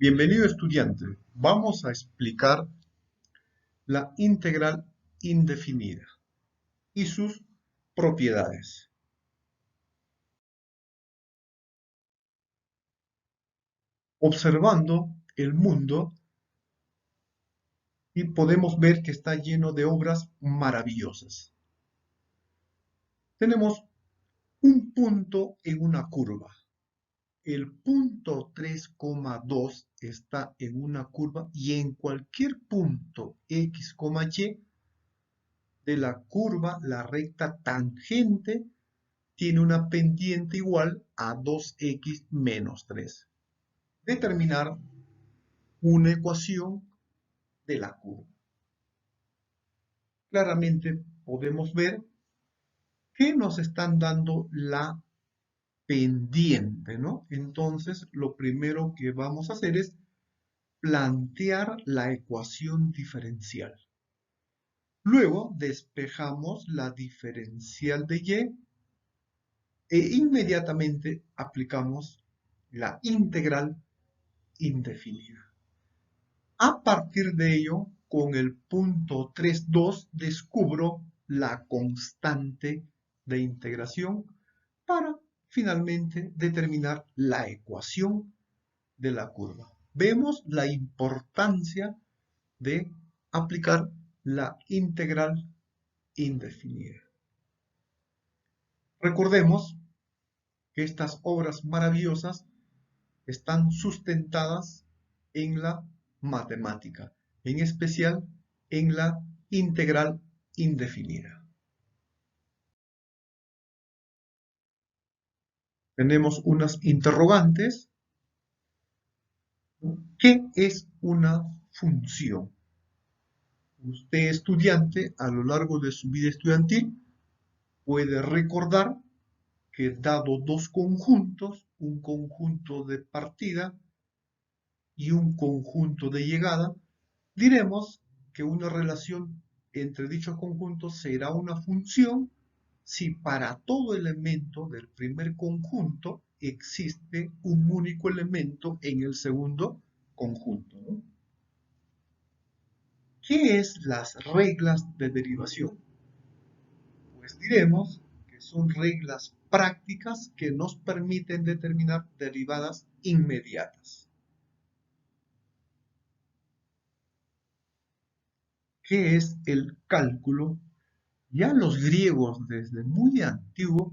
Bienvenido estudiante, vamos a explicar la integral indefinida y sus propiedades. Observando el mundo y podemos ver que está lleno de obras maravillosas. Tenemos un punto en una curva. El punto 3,2 está en una curva y en cualquier punto x, y de la curva, la recta tangente tiene una pendiente igual a 2x menos 3. Determinar una ecuación de la curva. Claramente podemos ver que nos están dando la pendiente, ¿no? Entonces, lo primero que vamos a hacer es plantear la ecuación diferencial. Luego despejamos la diferencial de y e inmediatamente aplicamos la integral indefinida. A partir de ello, con el punto 3,2 descubro la constante de integración para finalmente determinar la ecuación de la curva. Vemos la importancia de aplicar la integral indefinida. Recordemos que estas obras maravillosas están sustentadas en la matemática, en especial en la integral indefinida. Tenemos unas interrogantes. ¿Qué es una función? Usted, estudiante, a lo largo de su vida estudiantil, puede recordar que dado dos conjuntos, un conjunto de partida y un conjunto de llegada, diremos que una relación entre dichos conjuntos será una función si para todo elemento del primer conjunto existe un único elemento en el segundo conjunto, ¿no? ¿Qué es las reglas de derivación? Pues diremos que son reglas prácticas que nos permiten determinar derivadas inmediatas. ¿Qué es el cálculo? Ya los griegos desde muy antiguo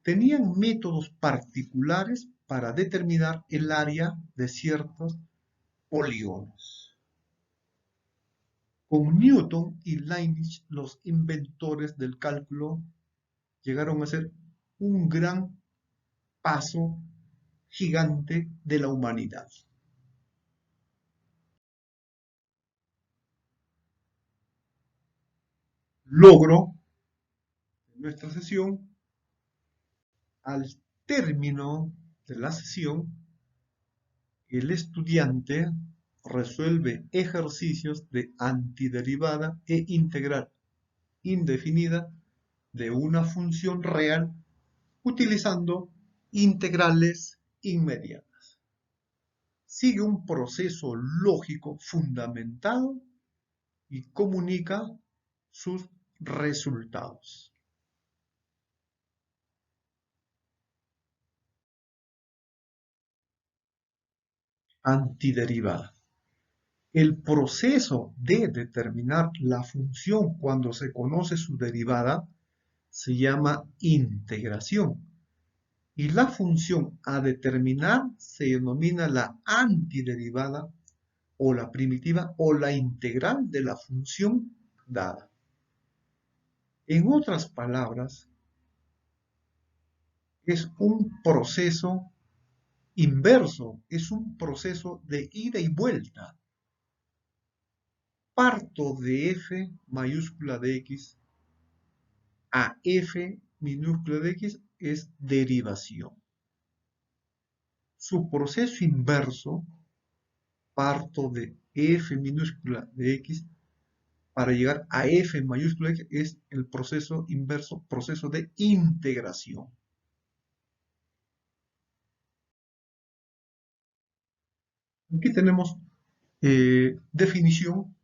tenían métodos particulares para determinar el área de ciertos polígonos. Con Newton y Leibniz, los inventores del cálculo, llegaron a ser un gran paso gigante de la humanidad. Logro nuestra sesión, al término de la sesión, el estudiante resuelve ejercicios de antiderivada e integral indefinida de una función real utilizando integrales inmediatas. Sigue un proceso lógico fundamentado y comunica sus resultados. Antiderivada. El proceso de determinar la función cuando se conoce su derivada se llama integración. Y la función a determinar se denomina la antiderivada o la primitiva o la integral de la función dada. En otras palabras, es un proceso inverso, es un proceso de ida y vuelta. Parto de f mayúscula de x a f minúscula de x es derivación. Su proceso inverso, parto de f minúscula de x para llegar a f mayúscula de x, es el proceso inverso, proceso de integración. Aquí tenemos definición.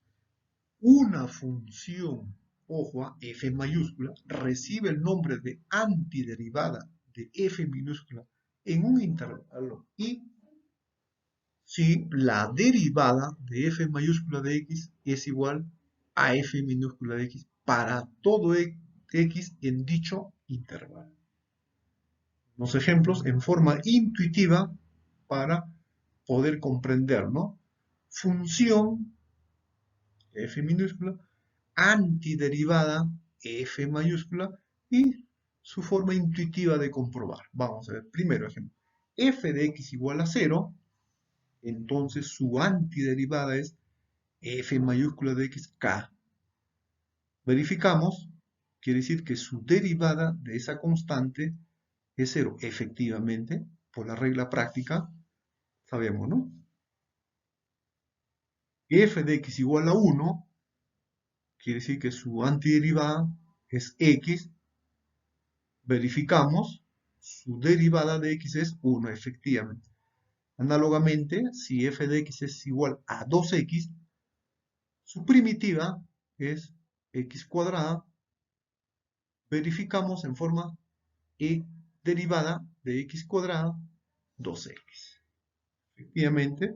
Una función, ojo, f mayúscula, recibe el nombre de antiderivada de f minúscula en un intervalo y si la derivada de f mayúscula de x es igual a f minúscula de x para todo x en dicho intervalo. Los ejemplos en forma intuitiva para poder comprender, ¿no? Función f minúscula, antiderivada f mayúscula y su forma intuitiva de comprobar. Vamos a ver, primero ejemplo. F de x igual a 0, entonces su antiderivada es f mayúscula de x, k. Verificamos, quiere decir que su derivada de esa constante es 0. Efectivamente, por la regla práctica, sabemos, ¿no? F de x igual a 1, quiere decir que su antiderivada es x. Verificamos, su derivada de x es 1, efectivamente. Análogamente, si f de x es igual a 2x, su primitiva es x cuadrada. Verificamos en forma derivada de x cuadrada 2x. Efectivamente,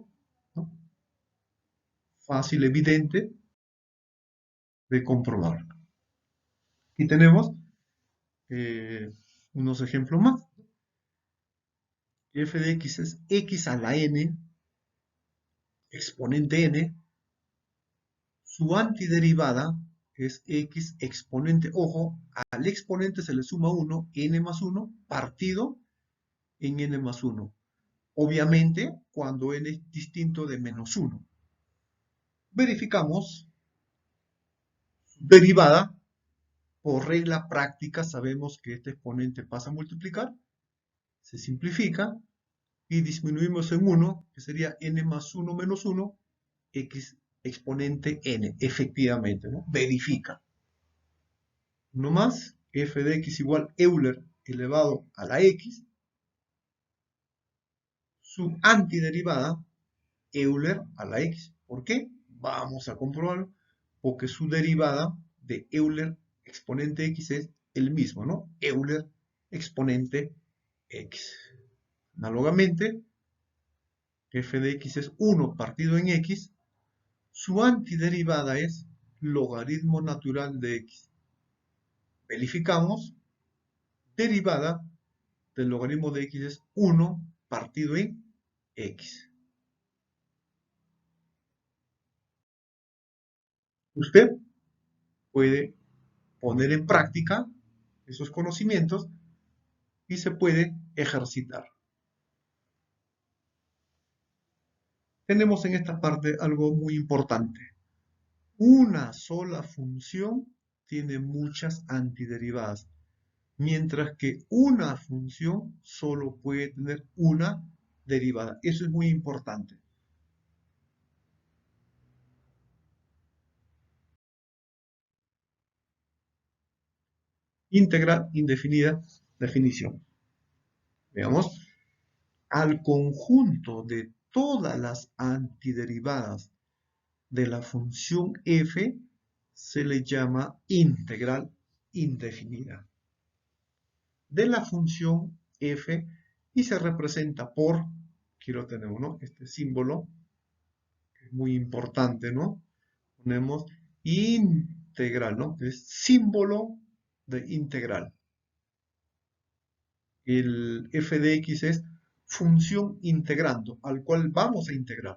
¿no? Fácil, evidente de comprobar. Aquí tenemos unos ejemplos más. F de x es x a la n, exponente n. Su antiderivada es x exponente, ojo, al exponente se le suma 1, n más 1, partido en n más 1. Obviamente, cuando n es distinto de menos 1. Verificamos su derivada. Por regla práctica sabemos que este exponente pasa a multiplicar, se simplifica y disminuimos en 1, que sería n más 1 menos 1, x exponente n, efectivamente, ¿no? Verifica. Uno más, f de x igual Euler elevado a la x, su antiderivada, Euler a la x. ¿Por qué? Vamos a comprobarlo, porque su derivada de Euler exponente x es el mismo, ¿no? Euler exponente x. Análogamente, f de x es 1 partido en x, su antiderivada es logaritmo natural de x. Verificamos, derivada del logaritmo de x es 1 partido en x. Usted puede poner en práctica esos conocimientos y se puede ejercitar. Tenemos en esta parte algo muy importante. Una sola función tiene muchas antiderivadas, mientras que una función solo puede tener una derivada. Eso es muy importante. Integral indefinida, definición. Veamos. Al conjunto de todas las antiderivadas de la función f se le llama integral indefinida de la función f y se representa por, quiero tener uno, este símbolo, que es muy importante, ¿no? Ponemos integral, ¿no? Es símbolo de integral. El f de x es función integrando, al cual vamos a integrar.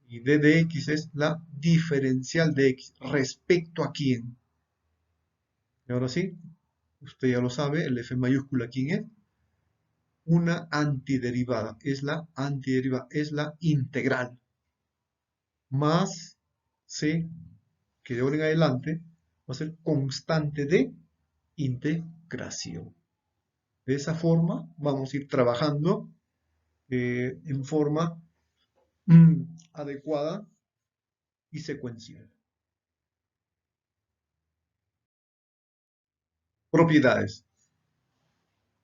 Y d de x es la diferencial de x. ¿Respecto a quién? Y ahora sí, usted ya lo sabe, el f mayúscula, ¿quién es? Una antiderivada. Es la antiderivada, es la integral. Más c, que de ahora en adelante va a ser constante de integración. De esa forma vamos a ir trabajando en forma adecuada y secuencial. Propiedades.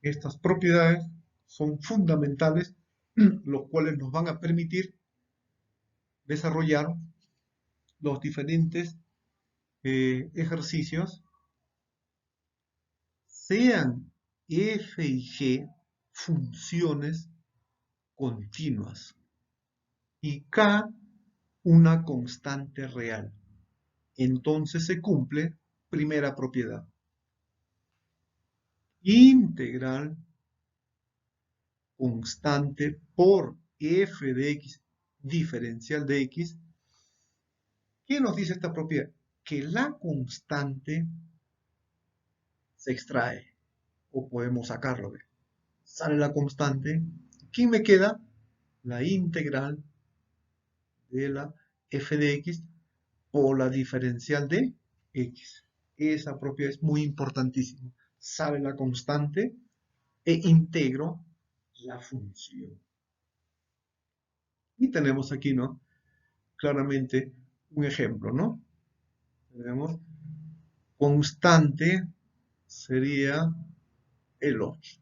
Estas propiedades son fundamentales los cuales nos van a permitir desarrollar los diferentes ejercicios, sean f y g funciones continuas y k una constante real. Entonces se cumple primera propiedad. Integral constante por f de x diferencial de x. ¿Qué nos dice esta propiedad? Que la constante se extrae o podemos sacarlo. Sale la constante. ¿Qué me queda? La integral de la f de x por la diferencial de x. Esa propiedad es muy importantísima. Sale la constante e integro la función. Y tenemos aquí, ¿no? Claramente un ejemplo, ¿no? Tenemos constante sería el 8,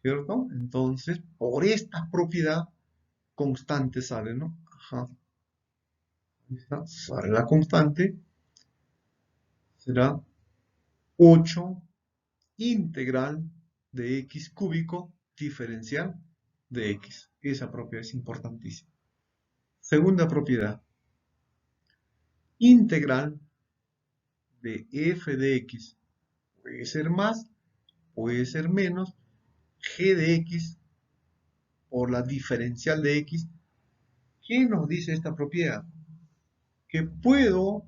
¿cierto? Entonces, por esta propiedad, constante sale, ¿no? Ajá. Ahí está, sale la constante, será 8 integral de x cúbico diferencial de x. Esa propiedad es importantísima. Segunda propiedad, integral de f de x puede ser más, puede ser menos, g de x por la diferencial de x. ¿Qué nos dice esta propiedad? Que puedo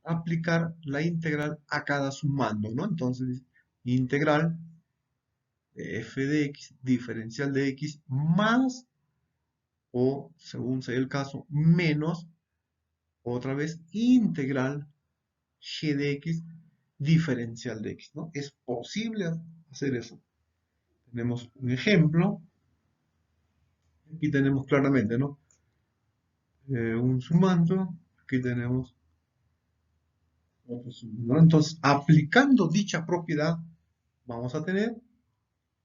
aplicar la integral a cada sumando, ¿no? Entonces, integral de f de x, diferencial de x, más, o según sea el caso, menos, otra vez, integral g de x, diferencial de x, ¿no? Es posible hacer eso. Tenemos un ejemplo. Aquí tenemos claramente, ¿no? Un sumando. Aquí tenemos otro sumando, ¿no? Entonces, aplicando dicha propiedad, vamos a tener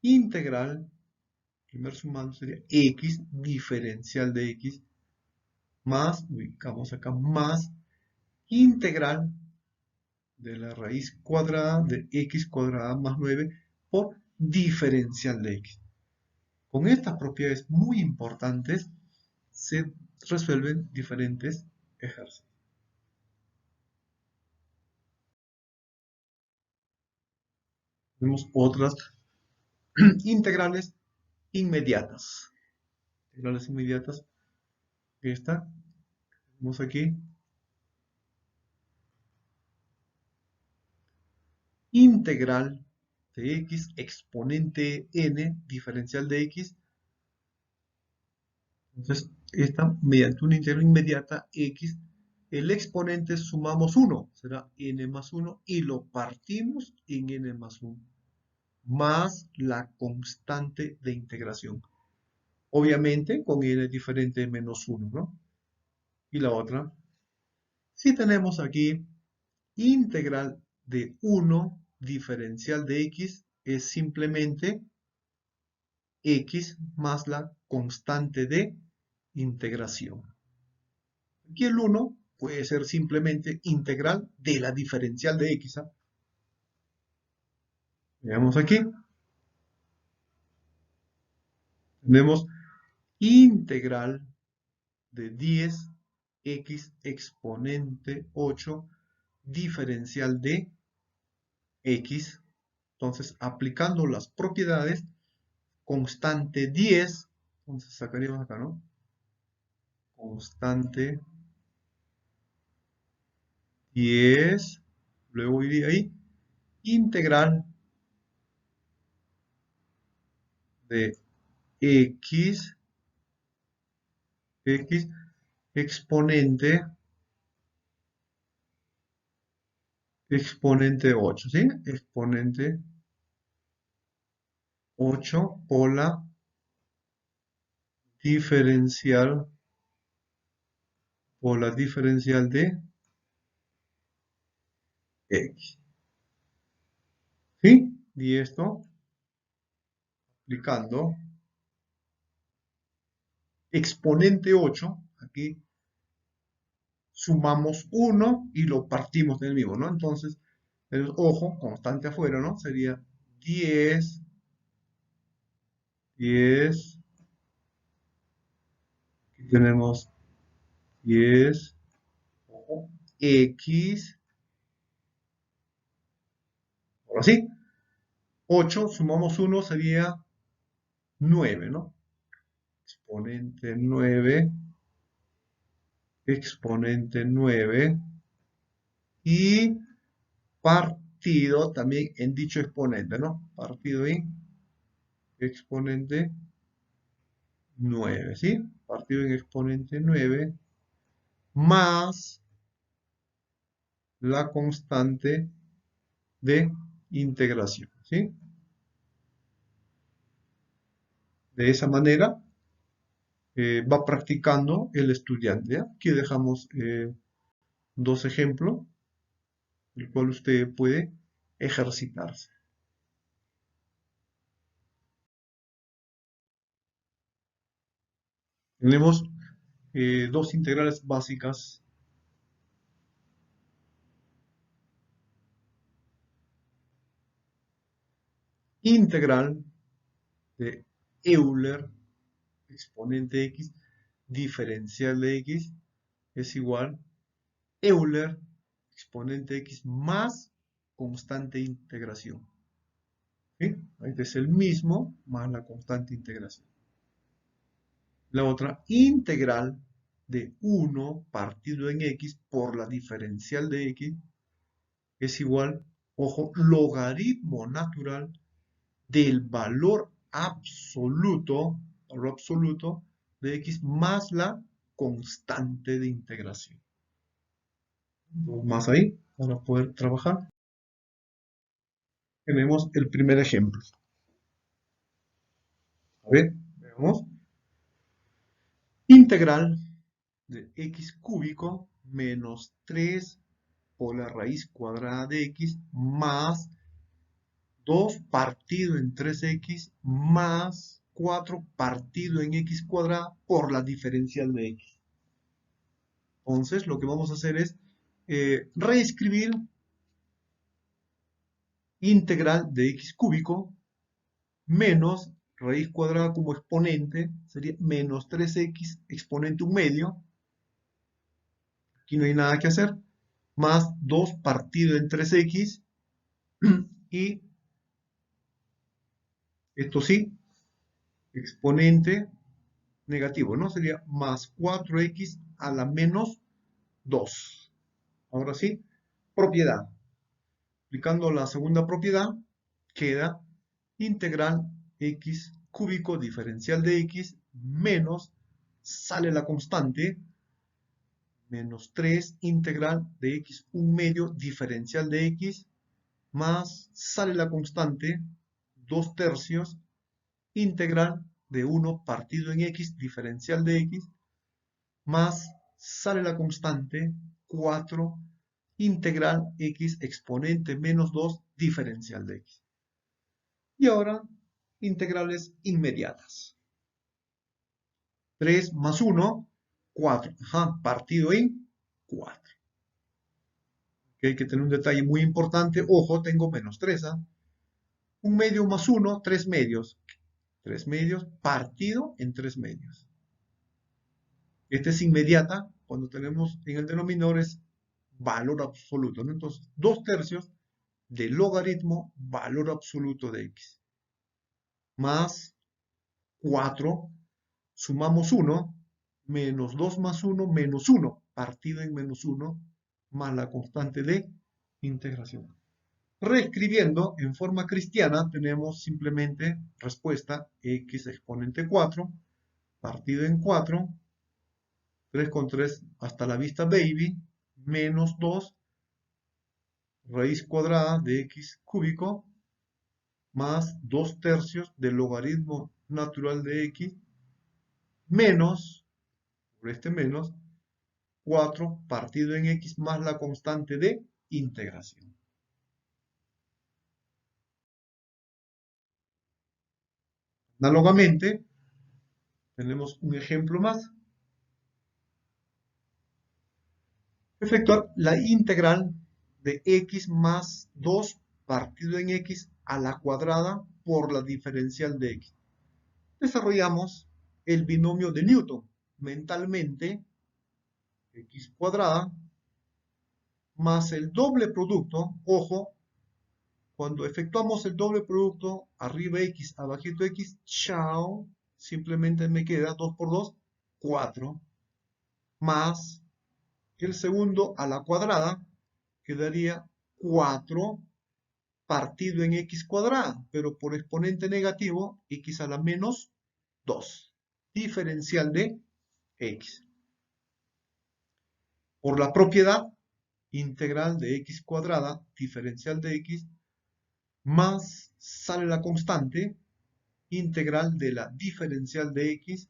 integral, primer sumando sería x diferencial de x, más, ubicamos acá, más integral de la raíz cuadrada de x cuadrada más 9 por diferencial de x. Con estas propiedades muy importantes se resuelven diferentes ejercicios. Tenemos otras integrales inmediatas. Integrales inmediatas. Esta, tenemos aquí. Integral de x exponente n diferencial de x. Entonces, esta mediante una integral inmediata x, el exponente sumamos 1, será n más 1, y lo partimos en n más 1, más la constante de integración. Obviamente con n diferente de menos 1, ¿no? Y la otra, si tenemos aquí integral de 1 diferencial de x, es simplemente x más la constante de integración. Aquí el 1 puede ser simplemente integral de la diferencial de x. Veamos aquí. Tenemos integral de 10x exponente 8 diferencial de x. Entonces, aplicando las propiedades, constante 10, entonces sacaríamos acá, ¿no? Constante 10, luego iría ahí, integral de x exponente 8, ¿sí? Exponente 8 por la diferencial de x. ¿Sí? Y esto aplicando exponente 8, aquí sumamos 1 y lo partimos del mismo, ¿no? Entonces, ojo, constante afuera, ¿no? Sería 10, 10, aquí tenemos 10, ojo, X, ahora sí, 8, sumamos 1 sería 9, ¿no? Exponente 9, exponente 9 y partido también en dicho exponente, ¿no? Partido en exponente 9, ¿sí? Partido en exponente 9 más la constante de integración, ¿sí? De esa manera va practicando el estudiante, ¿ya? Aquí dejamos dos ejemplos, el cual usted puede ejercitarse. Tenemos dos integrales básicas. Integral de Euler, exponente x, diferencial de x, es igual Euler, exponente x más constante de integración. ¿Sí? Este es el mismo más la constante de integración. La otra, integral de 1 partido en x por la diferencial de x es igual, ojo, logaritmo natural del valor absoluto de x más la constante de integración. Más ahí para poder trabajar. Tenemos el primer ejemplo. A ver, veamos. Integral de x cúbico menos 3 por la raíz cuadrada de x más 2 partido en 3x más 4 partido en x cuadrada por la diferencial de x. Entonces, lo que vamos a hacer es reescribir integral de x cúbico menos raíz cuadrada como exponente, sería menos 3x exponente un medio, aquí no hay nada que hacer, más 2 partido en 3x, y esto sí, exponente negativo, ¿no? Sería más 4x a la menos 2. Ahora sí, propiedad. Aplicando la segunda propiedad, queda integral x cúbico diferencial de x menos, sale la constante, menos 3 integral de x un medio diferencial de x, más sale la constante, 2 tercios, integral de 1 partido en x diferencial de x, más sale la constante, 4 integral x exponente menos 2 diferencial de x. Y ahora, integrales inmediatas. 3 más 1, 4. Ajá, partido en 4. Que hay que tener un detalle muy importante. Ojo, tengo menos 3. ¿Ah? Un medio más 1, 3 medios. 3 medios partido en 3 medios. Esta es inmediata. Cuando tenemos en el denominador es valor absoluto, ¿no? Entonces, 2 tercios de logaritmo valor absoluto de x. Más 4, sumamos 1, menos 2 más 1, menos 1, partido en menos 1, más la constante de integración. Reescribiendo en forma cristiana, tenemos simplemente respuesta x exponente 4, partido en 4, 3 con 3 hasta la vista baby, menos 2, raíz cuadrada de x cúbico, más 2 tercios del logaritmo natural de x, menos, por este menos, 4 partido en x más la constante de integración. Análogamente, Tenemos un ejemplo más. Efectuar la integral de x más 2 partido en x a la cuadrada por la diferencial de x. Desarrollamos el binomio de Newton. Mentalmente, x cuadrada más el doble producto, ojo, cuando efectuamos el doble producto, arriba x, abajito x, chao, simplemente me queda 2 por 2, 4, más el segundo a la cuadrada, quedaría 4 partido en x cuadrada, pero por exponente negativo, x a la menos 2, diferencial de x. Por la propiedad, integral de x cuadrada, diferencial de x, más sale la constante, integral de la diferencial de x,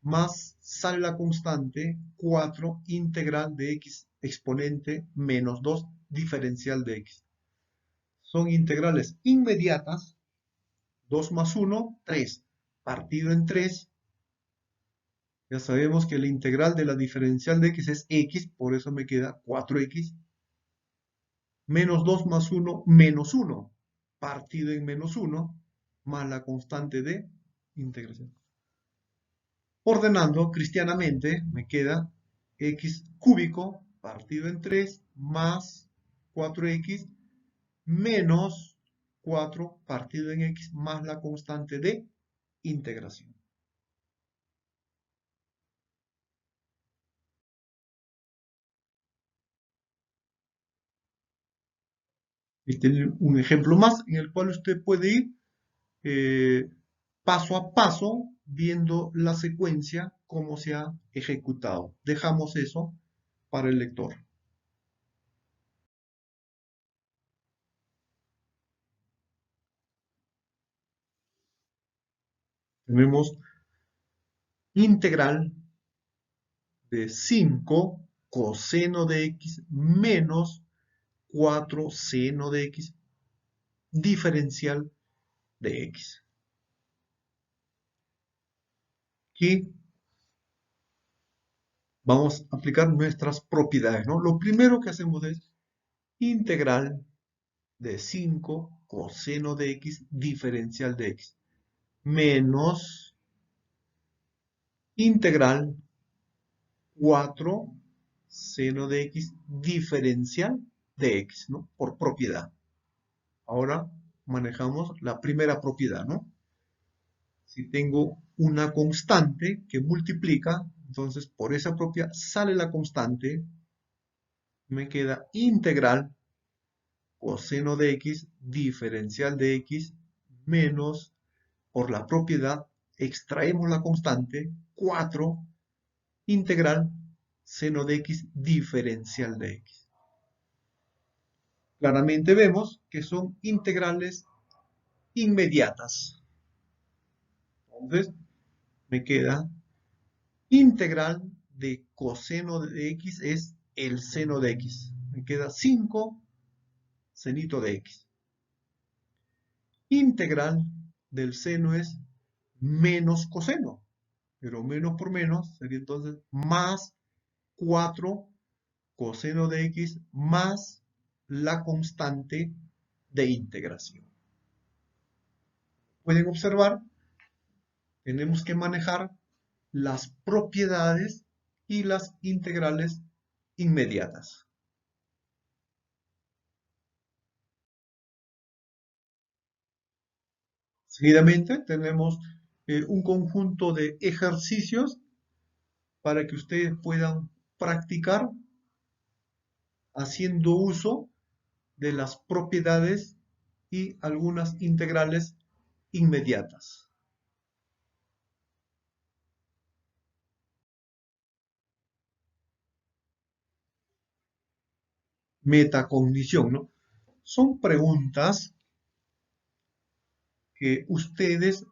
más sale la constante, 4, integral de x exponente menos 2, diferencial de x. Son integrales inmediatas, 2 más 1, 3, partido en 3. Ya sabemos que la integral de la diferencial de x es x, por eso me queda 4x. Menos 2 más 1, menos 1, partido en menos 1, más la constante de integración. Ordenando cristianamente, me queda x cúbico partido en 3 más 4x menos 4 partido en x más la constante de integración. Este es un ejemplo más en el cual usted puede ir paso a paso viendo la secuencia, cómo se ha ejecutado. Dejamos eso para el lector. Tenemos integral de 5 coseno de x menos 4 seno de x diferencial de x. Aquí vamos a aplicar nuestras propiedades, ¿no? Lo primero que hacemos es integral de 5 coseno de x diferencial de x menos integral 4 seno de x diferencial de x, ¿no? Por propiedad. Ahora manejamos la primera propiedad, ¿no? Si tengo una constante que multiplica, entonces por esa propiedad sale la constante, me queda integral coseno de x diferencial de x menos, por la propiedad, extraemos la constante, 4 integral seno de x diferencial de x. Claramente vemos que son integrales inmediatas. Entonces, me queda integral de coseno de x es el seno de x. Me queda 5 senito de x. Integral del seno es menos coseno, pero menos por menos sería entonces más 4 coseno de x más la constante de integración. Pueden observar, tenemos que manejar las propiedades y las integrales inmediatas. Seguidamente tenemos un conjunto de ejercicios para que ustedes puedan practicar haciendo uso de las propiedades y algunas integrales inmediatas. Metacognición, ¿no? Son preguntas que ustedes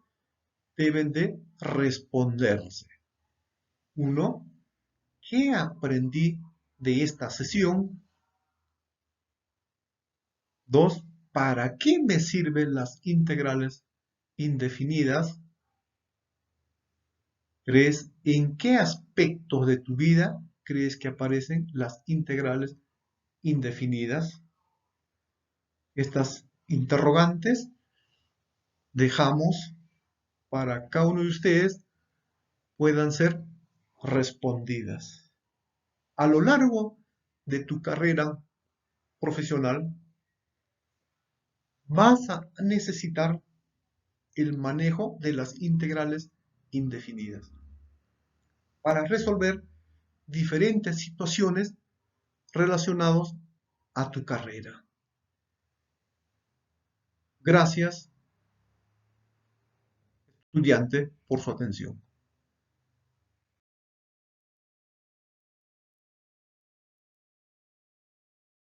deben de responderse. Uno, ¿qué aprendí de esta sesión? Dos, ¿para qué me sirven las integrales indefinidas? ¿Crees en qué aspectos de tu vida crees que aparecen las integrales indefinidas? Estas interrogantes dejamos para cada uno de ustedes puedan ser respondidas. A lo largo de tu carrera profesional, vas a necesitar el manejo de las integrales indefinidas para resolver diferentes situaciones relacionadas a tu carrera. Gracias, estudiante, por su atención.